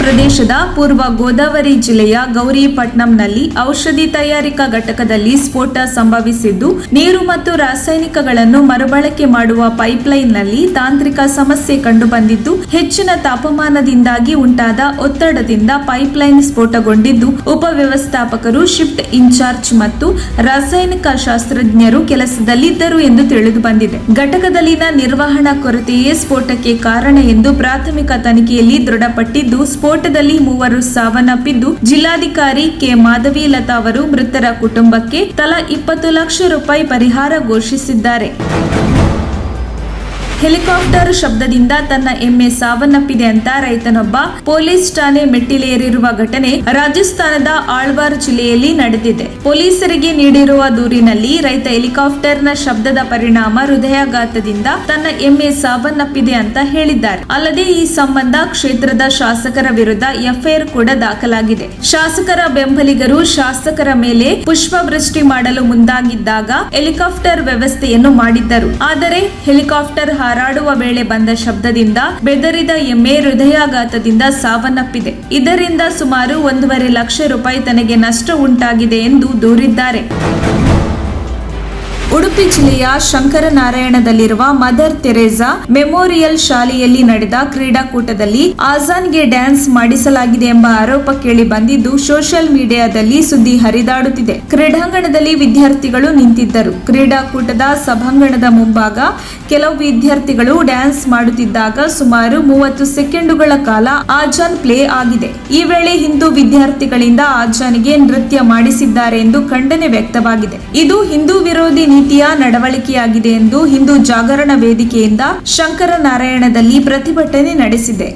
ಮಧ್ಯಪ್ರದೇಶದ ಪೂರ್ವ ಗೋದಾವರಿ ಜಿಲ್ಲೆಯ ಗೌರಿಪಟ್ನಂನಲ್ಲಿ ಔಷಧಿ ತಯಾರಿಕಾ ಘಟಕದಲ್ಲಿ ಸ್ಫೋಟ ಸಂಭವಿಸಿದ್ದು, ನೀರು ಮತ್ತು ರಾಸಾಯನಿಕಗಳನ್ನು ಮರುಬಳಕೆ ಮಾಡುವ ಪೈಪ್ಲೈನ್ನಲ್ಲಿ ತಾಂತ್ರಿಕ ಸಮಸ್ಯೆ ಕಂಡುಬಂದಿದ್ದು, ಹೆಚ್ಚಿನ ತಾಪಮಾನದಿಂದಾಗಿ ಉಂಟಾದ ಒತ್ತಡದಿಂದ ಪೈಪ್ಲೈನ್ ಸ್ಫೋಟಗೊಂಡಿದ್ದು, ಉಪವ್ಯವಸ್ಥಾಪಕರು, ಶಿಫ್ಟ್ ಇನ್ಚಾರ್ಜ್ ಮತ್ತು ರಾಸಾಯನಿಕ ಶಾಸ್ತ್ರಜ್ಞರು ಕೆಲಸದಲ್ಲಿದ್ದರು ಎಂದು ತಿಳಿದುಬಂದಿದೆ. ಘಟಕದಲ್ಲಿನ ನಿರ್ವಹಣಾ ಕೊರತೆಯೇ ಸ್ಫೋಟಕ್ಕೆ ಕಾರಣ ಎಂದು ಪ್ರಾಥಮಿಕ ತನಿಖೆಯಲ್ಲಿ ದೃಢಪಟ್ಟಿದ್ದು, ಸ್ಫೋಟದಲ್ಲಿ 3 ಸಾವನ್ನಪ್ಪಿದ್ದು, ಜಿಲ್ಲಾಧಿಕಾರಿ ಕೆ. ಮಾಧವೀಲತಾ ಅವರು ಮೃತರ ಕುಟುಂಬಕ್ಕೆ ತಲಾ 20 ಲಕ್ಷ ರೂಪಾಯಿ ಪರಿಹಾರ ಘೋಷಿಸಿದ್ದಾರೆ. ಹೆಲಿಕಾಪ್ಟರ್ ಶಬ್ದದಿಂದ ತನ್ನ ಎಮ್ಮೆ ಸಾವನ್ನಪ್ಪಿದೆ ಅಂತ ರೈತನೊಬ್ಬ ಪೊಲೀಸ್ ಠಾಣೆ ಮೆಟ್ಟಿಲೇರಿರುವ ಘಟನೆ ರಾಜಸ್ಥಾನದ ಆಳ್ವಾರ್ ಜಿಲ್ಲೆಯಲ್ಲಿ ನಡೆದಿದೆ. ಪೊಲೀಸರಿಗೆ ನೀಡಿರುವ ದೂರಿನಲ್ಲಿ ರೈತ ಹೆಲಿಕಾಪ್ಟರ್ನ ಶಬ್ದದ ಪರಿಣಾಮ ಹೃದಯಾಘಾತದಿಂದ ತನ್ನ ಎಮ್ಮೆ ಸಾವನ್ನಪ್ಪಿದೆ ಅಂತ ಹೇಳಿದ್ದಾರೆ. ಅಲ್ಲದೆ ಈ ಸಂಬಂಧ ಕ್ಷೇತ್ರದ ಶಾಸಕರ ವಿರುದ್ಧ ಎಫ್ಐಆರ್ ಕೂಡ ದಾಖಲಾಗಿದೆ. ಶಾಸಕರ ಬೆಂಬಲಿಗರು ಶಾಸಕರ ಮೇಲೆ ಪುಷ್ಪವೃಷ್ಟಿ ಮಾಡಲು ಮುಂದಾಗಿದ್ದಾಗ ಹೆಲಿಕಾಪ್ಟರ್ ವ್ಯವಸ್ಥೆಯನ್ನು ಮಾಡಿದ್ದರು. ಆದರೆ ಹೆಲಿಕಾಪ್ಟರ್ ಹಾರಾಡುವ ವೇಳೆ ಬಂದ ಶಬ್ದದಿಂದ ಬೆದರಿದ ಎಮ್ಮೆ ಹೃದಯಾಘಾತದಿಂದ ಸಾವನ್ನಪ್ಪಿದೆ. ಇದರಿಂದ ಸುಮಾರು 1.5 ಲಕ್ಷ ರೂಪಾಯಿ ತನಗೆ ನಷ್ಟ ಉಂಟಾಗಿದೆ ಎಂದು ದೂರಿದ್ದಾರೆ. ಉಡುಪಿ ಜಿಲ್ಲೆಯ ಶಂಕರನಾರಾಯಣದಲ್ಲಿರುವ ಮದರ್ ತೆರೇಸಾ ಮೆಮೋರಿಯಲ್ ಶಾಲೆಯಲ್ಲಿ ನಡೆದ ಕ್ರೀಡಾಕೂಟದಲ್ಲಿ ಆಜಾನ್ಗೆ ಡ್ಯಾನ್ಸ್ ಮಾಡಿಸಲಾಗಿದೆ ಎಂಬ ಆರೋಪ ಕೇಳಿ ಬಂದಿದ್ದು, ಸೋಷಿಯಲ್ ಮೀಡಿಯಾದಲ್ಲಿ ಸುದ್ದಿ ಹರಿದಾಡುತ್ತಿದೆ. ಕ್ರೀಡಾಂಗಣದಲ್ಲಿ ವಿದ್ಯಾರ್ಥಿಗಳು ನಿಂತಿದ್ದರು. ಕ್ರೀಡಾಕೂಟದ ಸಭಾಂಗಣದ ಮುಂಭಾಗ ಕೆಲವು ವಿದ್ಯಾರ್ಥಿಗಳು ಡ್ಯಾನ್ಸ್ ಮಾಡುತ್ತಿದ್ದಾಗ ಸುಮಾರು 30 ಸೆಕೆಂಡುಗಳ ಕಾಲ ಆಜಾನ್ ಪ್ಲೇ ಆಗಿದೆ. ಈ ವೇಳೆ ಹಿಂದೂ ವಿದ್ಯಾರ್ಥಿಗಳಿಂದ ಆಜಾನ್ಗೆ ನೃತ್ಯ ಮಾಡಿಸಿದ್ದಾರೆ ಎಂದು ಖಂಡನೆ ವ್ಯಕ್ತವಾಗಿದೆ. ಇದು ಹಿಂದೂ ವಿರೋಧಿ ನೀತಿಯ ನಡವಳಿಕೆಯಾಗಿದೆ ಎಂದು ಹಿಂದೂ ಜಾಗರಣ ವೇದಿಕೆಯಿಂದ ಶಂಕರನಾರಾಯಣದಲ್ಲಿ ಪ್ರತಿಭಟನೆ ನಡೆಸಿದೆ.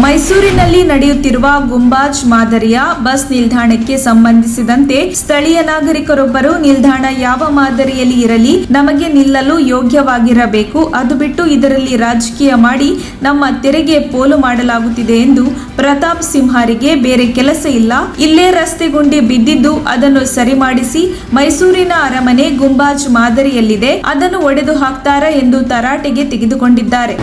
ಮೈಸೂರಿನಲ್ಲಿ ನಡೆಯುತ್ತಿರುವ ಗುಂಬಾಜ್ ಮಾದರಿಯ ಬಸ್ ನಿಲ್ದಾಣಕ್ಕೆ ಸಂಬಂಧಿಸಿದಂತೆ ಸ್ಥಳೀಯ ನಾಗರಿಕರೊಬ್ಬರು, ನಿಲ್ದಾಣ ಯಾವ ಮಾದರಿಯಲ್ಲಿ ಇರಲಿ, ನಮಗೆ ನಿಲ್ಲಲು ಯೋಗ್ಯವಾಗಿರಬೇಕು. ಅದು ಬಿಟ್ಟು ಇದರಲ್ಲಿ ರಾಜಕೀಯ ಮಾಡಿ ನಮ್ಮ ತೆರಿಗೆ ಪೋಲು ಮಾಡಲಾಗುತ್ತಿದೆ ಎಂದು ಪ್ರತಾಪ್ ಸಿಂಹರಿಗೆ ಬೇರೆ ಕೆಲಸ ಇಲ್ಲ, ಇಲ್ಲೇ ರಸ್ತೆ ಗುಂಡಿ ಬಿದ್ದಿದ್ದು ಅದನ್ನು ಸರಿ ಮಾಡಿಸಿ, ಮೈಸೂರಿನ ಅರಮನೆ ಗುಂಬಾಜ್ ಮಾದರಿಯಲ್ಲಿದೆ, ಅದನ್ನು ಒಡೆದು ಹಾಕ್ತಾರಾ ಎಂದು ತರಾಟೆಗೆ ತೆಗೆದುಕೊಂಡಿದ್ದಾರೆ.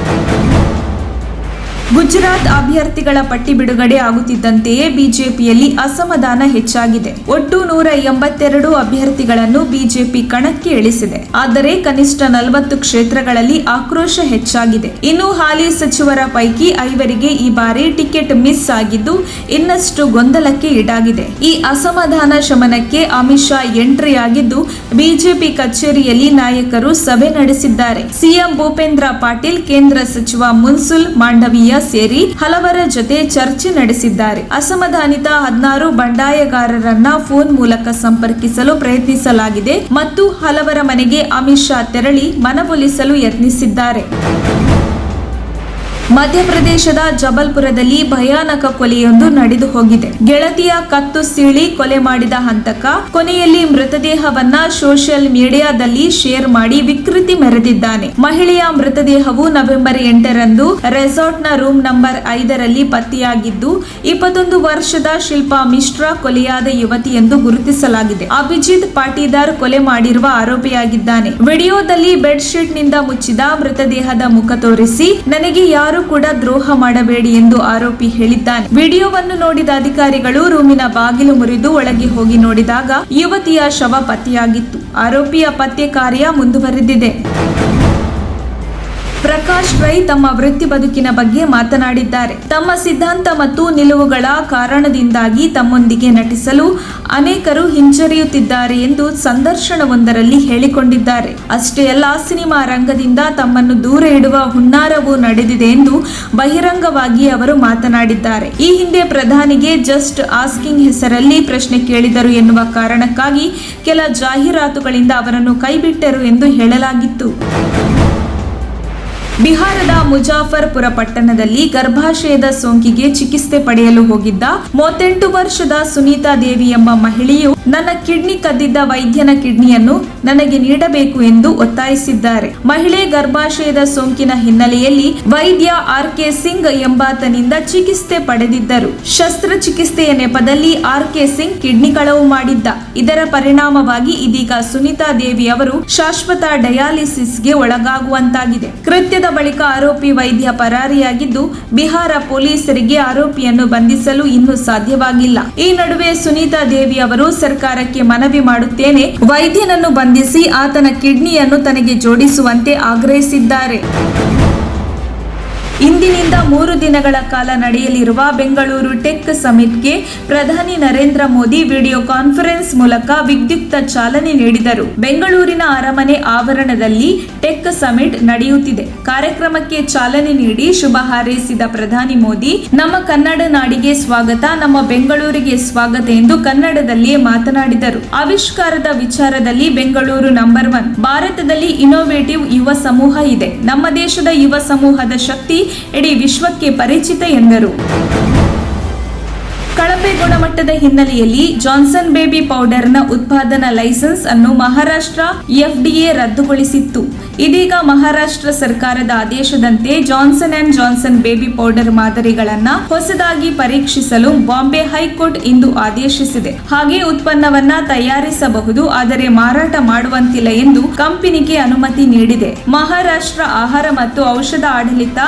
ಗುಜರಾತ್ ಅಭ್ಯರ್ಥಿಗಳ ಪಟ್ಟಿ ಬಿಡುಗಡೆ ಆಗುತ್ತಿದ್ದಂತೆಯೇ ಬಿಜೆಪಿಯಲ್ಲಿ ಅಸಮಾಧಾನ ಹೆಚ್ಚಾಗಿದೆ. ಒಟ್ಟು 182 ಅಭ್ಯರ್ಥಿಗಳನ್ನು ಬಿಜೆಪಿ ಕಣಕ್ಕೆ ಇಳಿಸಿದೆ. ಆದರೆ ಕನಿಷ್ಠ 40 ಕ್ಷೇತ್ರಗಳಲ್ಲಿ ಆಕ್ರೋಶ ಹೆಚ್ಚಾಗಿದೆ. ಇನ್ನು ಹಾಲಿ ಸಚಿವರ ಪೈಕಿ 5 ಈ ಬಾರಿ ಟಿಕೆಟ್ ಮಿಸ್ ಆಗಿದ್ದು, ಇನ್ನಷ್ಟು ಗೊಂದಲಕ್ಕೆ ಈಡಾಗಿದೆ. ಈ ಅಸಮಾಧಾನ ಶಮನಕ್ಕೆ ಅಮಿತ್ ಶಾ ಎಂಟ್ರಿ ಆಗಿದ್ದು, ಬಿಜೆಪಿ ಕಚೇರಿಯಲ್ಲಿ ನಾಯಕರು ಸಭೆ ನಡೆಸಿದ್ದಾರೆ. ಸಿಎಂ ಭೂಪೇಂದ್ರ ಪಾಟೀಲ್, ಕೇಂದ್ರ ಸಚಿವ ಮನ್ಸುಖ್ ಮಾಂಡವೀಯ ಸೇರಿ ಹಲವರ ಜೊತೆ ಚರ್ಚೆ ನಡೆಸಿದ್ದಾರೆ. ಅಸಮಾಧಾನಿತ 16 ಬಂಡಾಯಗಾರರನ್ನ ಫೋನ್ ಮೂಲಕ ಸಂಪರ್ಕಿಸಲು ಪ್ರಯತ್ನಿಸಲಾಗಿದೆ ಮತ್ತು ಹಲವರ ಮನೆಗೆ ಅಮಿತ್ ಶಾ ತೆರಳಿ ಮನವೊಲಿಸಲು ಯತ್ನಿಸಿದ್ದಾರೆ. ಮಧ್ಯಪ್ರದೇಶದ ಜಬಲ್ಪುರದಲ್ಲಿ ಭಯಾನಕ ಕೊಲೆಯೊಂದು ನಡೆದು ಹೋಗಿದೆ. ಗೆಳತಿಯ ಕತ್ತು ಸೀಳಿ ಕೊಲೆ ಮಾಡಿದ ಹಂತಕ ಕೊನೆಯಲ್ಲಿ ಮೃತದೇಹವನ್ನ ಸೋಷಿಯಲ್ ಮೀಡಿಯಾದಲ್ಲಿ ಶೇರ್ ಮಾಡಿ ವಿಕೃತಿ ಮೆರೆದಿದ್ದಾನೆ. ಮಹಿಳೆಯ ಮೃತದೇಹವು ನವೆಂಬರ್ 8ರಂದು ರೆಸಾರ್ಟ್ನ ರೂಮ್ ನಂಬರ್ 5ರಲ್ಲಿ ಪತ್ತೆಯಾಗಿದ್ದು, 21 ವರ್ಷದ ಶಿಲ್ಪಾ ಮಿಶ್ರಾ ಕೊಲೆಯಾದ ಯುವತಿ ಎಂದು ಗುರುತಿಸಲಾಗಿದೆ. ಅಭಿಜಿತ್ ಪಾಟೀದಾರ್ ಕೊಲೆ ಮಾಡಿರುವ ಆರೋಪಿಯಾಗಿದ್ದಾನೆ. ವಿಡಿಯೋದಲ್ಲಿ ಬೆಡ್ ಶೀಟ್ ನಿಂದ ಮುಚ್ಚಿದ ಮೃತದೇಹದ ಮುಖ ತೋರಿಸಿ, ನನಗೆ ಯಾರು ಕೂಡ ದ್ರೋಹ ಮಾಡಬೇಡಿ ಎಂದು ಆರೋಪಿ ಹೇಳಿದ್ದಾನೆ. ವಿಡಿಯೋವನ್ನು ನೋಡಿದ ಅಧಿಕಾರಿಗಳು ರೂಮಿನ ಬಾಗಿಲು ಮುರಿದು ಒಳಗೆ ಹೋಗಿ ನೋಡಿದಾಗ ಯುವತಿಯ ಶವ ಪತ್ತೆಯಾಗಿತ್ತು. ಆರೋಪಿಯ ಪತ್ತೆ ಕಾರ್ಯ ಮುಂದುವರೆದಿದೆ. ಪ್ರಕಾಶ್ ರೈ ತಮ್ಮ ವೃತ್ತಿ ಬದುಕಿನ ಬಗ್ಗೆ ಮಾತನಾಡಿದ್ದಾರೆ. ತಮ್ಮ ಸಿದ್ಧಾಂತ ಮತ್ತು ನಿಲುವುಗಳ ಕಾರಣದಿಂದಾಗಿ ತಮ್ಮೊಂದಿಗೆ ನಟಿಸಲು ಅನೇಕರು ಹಿಂಜರಿಯುತ್ತಿದ್ದಾರೆ ಎಂದು ಸಂದರ್ಶನವೊಂದರಲ್ಲಿ ಹೇಳಿಕೊಂಡಿದ್ದಾರೆ. ಅಷ್ಟೇ ಅಲ್ಲ, ಸಿನಿಮಾ ರಂಗದಿಂದ ತಮ್ಮನ್ನು ದೂರ ಇಡುವ ಹುನ್ನಾರವೂ ನಡೆದಿದೆ ಎಂದು ಬಹಿರಂಗವಾಗಿ ಅವರು ಮಾತನಾಡಿದ್ದಾರೆ. ಈ ಹಿಂದೆ ಪ್ರಧಾನಿಗೆ ಜಸ್ಟ್ ಆಸ್ಕಿಂಗ್ ಹೆಸರಲ್ಲಿ ಪ್ರಶ್ನೆ ಕೇಳಿದರು ಎನ್ನುವ ಕಾರಣಕ್ಕಾಗಿ ಕೆಲ ಜಾಹೀರಾತುಗಳಿಂದ ಅವರನ್ನು ಕೈಬಿಟ್ಟರು ಎಂದು ಹೇಳಲಾಗಿತ್ತು. ಬಿಹಾರದ ಮುಜಾಫರ್ಪುರ ಪಟ್ಟಣದಲ್ಲಿ ಗರ್ಭಾಶಯದ ಸೋಂಕಿಗೆ ಚಿಕಿತ್ಸೆ ಪಡೆಯಲು ಹೋಗಿದ್ದ 38 ವರ್ಷದ ಸುನೀತಾ ದೇವಿ ಎಂಬ ಮಹಿಳೆಯು, ನನ್ನ ಕಿಡ್ನಿ ಕದ್ದಿದ್ದ ವೈದ್ಯನ ಕಿಡ್ನಿಯನ್ನು ನನಗೆ ನೀಡಬೇಕು ಎಂದು ಒತ್ತಾಯಿಸಿದ್ದಾರೆ. ಮಹಿಳೆ ಗರ್ಭಾಶಯದ ಸೋಂಕಿನ ಹಿನ್ನೆಲೆಯಲ್ಲಿ ವೈದ್ಯ ಆರ್.ಕೆ. ಸಿಂಗ್ ಎಂಬಾತನಿಂದ ಚಿಕಿತ್ಸೆ ಪಡೆದಿದ್ದರು. ಶಸ್ತ್ರಚಿಕಿತ್ಸೆಯ ನೆಪದಲ್ಲಿ ಆರ್.ಕೆ. ಸಿಂಗ್ ಕಿಡ್ನಿ ಕಳವು ಮಾಡಿದ್ದ. ಇದರ ಪರಿಣಾಮವಾಗಿ ಇದೀಗ ಸುನೀತಾ ದೇವಿ ಅವರು ಶಾಶ್ವತ ಡಯಾಲಿಸಿಸ್ಗೆ ಒಳಗಾಗುವಂತಾಗಿದೆ. ಕೃತ್ಯದ ಬಳಿಕ ಆರೋಪಿ ವೈದ್ಯ ಪರಾರಿಯಾಗಿದ್ದು, ಬಿಹಾರ ಪೊಲೀಸರಿಗೆ ಆರೋಪಿಯನ್ನು ಬಂಧಿಸಲು ಇನ್ನೂ ಸಾಧ್ಯವಾಗಿಲ್ಲ. ಈ ನಡುವೆ ಸುನೀತಾ ದೇವಿ ಅವರು ಸರ್ಕಾರಕ್ಕೆ ಮನವಿ ಮಾಡುತ್ತೇನೆ, ವೈದ್ಯನನ್ನು ಬಂಧಿಸಿ ಆತನ ಕಿಡ್ನಿಯನ್ನು ತನಗೆ ಜೋಡಿಸುವಂತೆ ಆಗ್ರಹಿಸಿದ್ದಾರೆ. ಇಂದಿನಿಂದ 3 ದಿನಗಳ ಕಾಲ ನಡೆಯಲಿರುವ ಬೆಂಗಳೂರು ಟೆಕ್ ಸಮಿಟ್ಗೆ ಪ್ರಧಾನಿ ನರೇಂದ್ರ ಮೋದಿ ವಿಡಿಯೋ ಕಾನ್ಫರೆನ್ಸ್ ಮೂಲಕ ವಿದ್ಯುಕ್ತ ಚಾಲನೆ ನೀಡಿದರು. ಬೆಂಗಳೂರಿನ ಅರಮನೆ ಆವರಣದಲ್ಲಿ ಟೆಕ್ ಸಮಿಟ್ ನಡೆಯುತ್ತಿದೆ. ಕಾರ್ಯಕ್ರಮಕ್ಕೆ ಚಾಲನೆ ನೀಡಿ ಶುಭ ಹಾರೈಸಿದ ಪ್ರಧಾನಿ ಮೋದಿ, ನಮ್ಮ ಕನ್ನಡ ನಾಡಿಗೆ ಸ್ವಾಗತ, ನಮ್ಮ ಬೆಂಗಳೂರಿಗೆ ಸ್ವಾಗತ ಎಂದು ಕನ್ನಡದಲ್ಲಿಯೇ ಮಾತನಾಡಿದರು. ಆವಿಷ್ಕಾರದ ವಿಚಾರದಲ್ಲಿ ಬೆಂಗಳೂರು ನಂಬರ್ 1. ಭಾರತದಲ್ಲಿ ಇನ್ನೋವೇಟಿವ್ ಯುವ ಸಮೂಹ ಇದೆ. ನಮ್ಮ ದೇಶದ ಯುವ ಸಮೂಹದ ಶಕ್ತಿ ಇಡೀ ವಿಶ್ವಕ್ಕೆ ಪರಿಚಿತ ಎಂದರು. ಕಳಪೆ ಗುಣಮಟ್ಟದ ಹಿನ್ನೆಲೆಯಲ್ಲಿ ಜಾನ್ಸನ್ ಬೇಬಿ ಪೌಡರ್ನ ಉತ್ಪಾದನಾ ಲೈಸೆನ್ಸ್ ಅನ್ನು ಮಹಾರಾಷ್ಟ್ರ FDA ರದ್ದುಗೊಳಿಸಿತ್ತು. ಇದೀಗ ಮಹಾರಾಷ್ಟ್ರ ಸರ್ಕಾರದ ಆದೇಶದಂತೆ Johnson and Johnson baby powder ಮಾದರಿಗಳನ್ನು ಹೊಸದಾಗಿ ಪರೀಕ್ಷಿಸಲು ಬಾಂಬೆ ಹೈಕೋರ್ಟ್ ಇಂದು ಆದೇಶಿಸಿದೆ. ಹಾಗೆ ಉತ್ಪನ್ನವನ್ನ ತಯಾರಿಸಬಹುದು, ಆದರೆ ಮಾರಾಟ ಮಾಡುವಂತಿಲ್ಲ ಎಂದು ಕಂಪನಿಗೆ ಅನುಮತಿ ನೀಡಿದೆ. ಮಹಾರಾಷ್ಟ್ರ ಆಹಾರ ಮತ್ತು ಔಷಧ ಆಡಳಿತ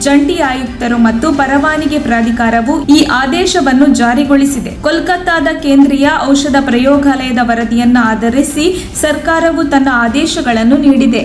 ಜಂಟಿ ಆಯುಕ್ತರು ಮತ್ತು ಪರವಾನಗಿ ಪ್ರಾಧಿಕಾರವು ಈ ಆದೇಶವನ್ನು ಜಾರಿಗೊಳಿಸಿದೆ. ಕೋಲ್ಕತ್ತಾದ ಕೇಂದ್ರೀಯ ಔಷಧ ಪ್ರಯೋಗಾಲಯದ ವರದಿಯನ್ನು ಆಧರಿಸಿ ಸರ್ಕಾರವು ತನ್ನ ಆದೇಶಗಳನ್ನು ನೀಡಿದೆ.